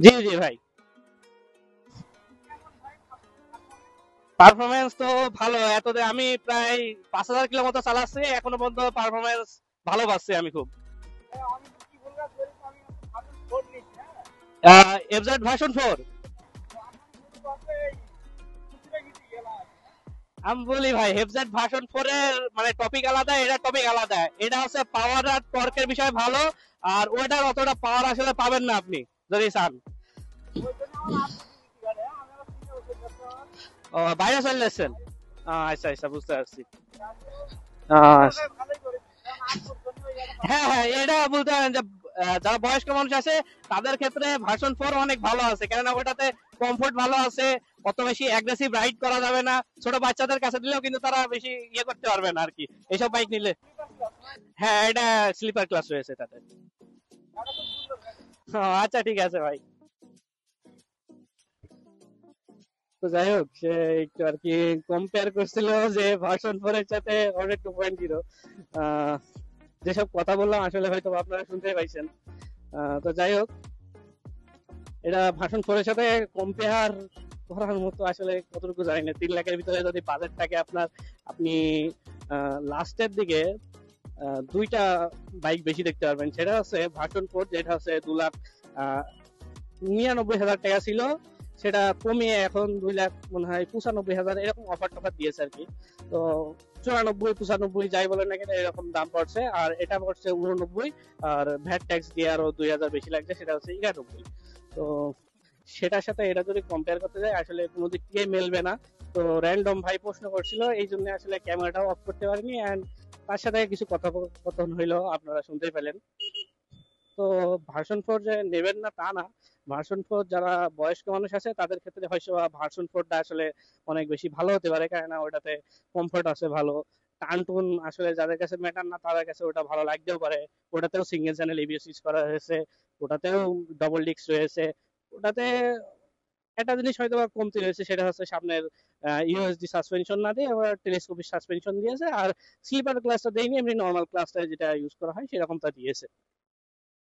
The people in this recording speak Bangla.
জি জি ভাই, পারফরমেন্স তো ভালো। এতদিন আমি প্রায় 5,000 কিলো মতো চালাচ্ছি, এখনো পর্যন্ত পারফরমেন্স ভালো পাচ্ছি আমি খুব। FZ version 4। আমি বলি ভাই, এফজেড ভার্সন 4 এর মানে টপিক আলাদা, এটা টপিক আলাদা। এটা হচ্ছে পাওয়ার আর টর্কের বিষয় ভালো, আর ওটার অতটা পাওয়ার আসলে পাবেন না আপনি যদি চান। ও, বাইরে চলে যাচ্ছেন? আচ্ছা আচ্ছা, বুঝতে পারছি। আহ, হ্যাঁ হ্যাঁ, এটা বলতে পারেন যে যারা বয়স্ক মানুষ আছে তাদের ক্ষেত্রে ভার্সন 4 অনেক ভালো আছে, কেননা ওটাতে কমফোর্ট ভালো আছে, অত বেশি অ্যাগ্রেসিভ রাইড করা যাবে না। ছোট বাচ্চাদের কাছে দিলেও কিন্তু তারা বেশি ইয়ে করতে পারবে না আর কি, এইসব বাইক নিলে। হ্যাঁ, এটা স্লিপার ক্লাস রয়েছে তাতে। আচ্ছা ঠিক আছে ভাই। তো যাই হোক, সে একটু আর কি কম্পেয়ার করছিল যে ভার্সন 4 এর সাথে হর্নেট 2.0। যেসব কথা বললাম আসলে হয়তো আপনারা শুনতে পাইছেন। তো যাই হোক, এটা ভার্সন 4 এর সাথে কম্পেয়ার করার মতো আসলে কতটুকু জানি না। 3 লাখের ভিতরে যদি বাজেট থাকে আপনার, আপনি লাস্টের দিকে দুইটা বাইক বেশি দেখতে পারবেন। সেটা হচ্ছে ভার্সন 4, যেটা হচ্ছে 2,99,000 টাকা ছিল, সেটা কমিয়ে এখন 2,00,000 মনে হয় 95,000 এরকম অফার টফার দিয়েছে আর কি। তো 94, 95 যাই বলেন না কেন এরকম দাম পড়ছে, আর এটা পড়ছে 89। আর ভ্যাট ট্যাক্স দিয়ে আরো 2,000 বেশি লাগছে, সেটা হচ্ছে 91। তো সেটার সাথে এটা যদি কম্পেয়ার করতে যাই আসলে কোনো দিক থেকে মেলবে না। তো র্যান্ডম ভাই প্রশ্ন করছিল, এই জন্য আসলে ক্যামেরাটাও অফ করতে পারিনি, এন্ড তার সাথে কিছু কথোপকথন হইলো, আপনারা শুনতে পেলেন। তো ভার্সন 4 যে নেবেন না তা না। ভার্সন 4 যারা বয়স্ক মানুষ আছে তাদের ক্ষেত্রে হয়তো ভার্সন 4টা আসলে অনেক বেশি ভালো হতে পারে, কেননা ওটাতে কমফোর্ট আছে ভালো। টান টুন আসলে যাদের কাছে ম্যাটার না তাদের কাছে ওটা ভালো লাগতেও পারে। ওটাতেও সিঙ্গেল চ্যানেল এবিএস ইউজ করা হয়েছে, ওটাতেও ডবল ডিস্ক রয়েছে। ওটাতে একটা জিনিস হয়তো বা কমতি রয়েছে, সেটা হচ্ছে সামনের ইউএসডি সাসপেনশন না দিয়ে আবার টেলিস্কোপিক সাসপেনশন দিয়েছে, আর স্লিপার ক্লাসটা দেয়নি, এমনি নর্মাল ক্লাসটা যেটা ইউজ করা হয় সেরকমটা দিয়েছে।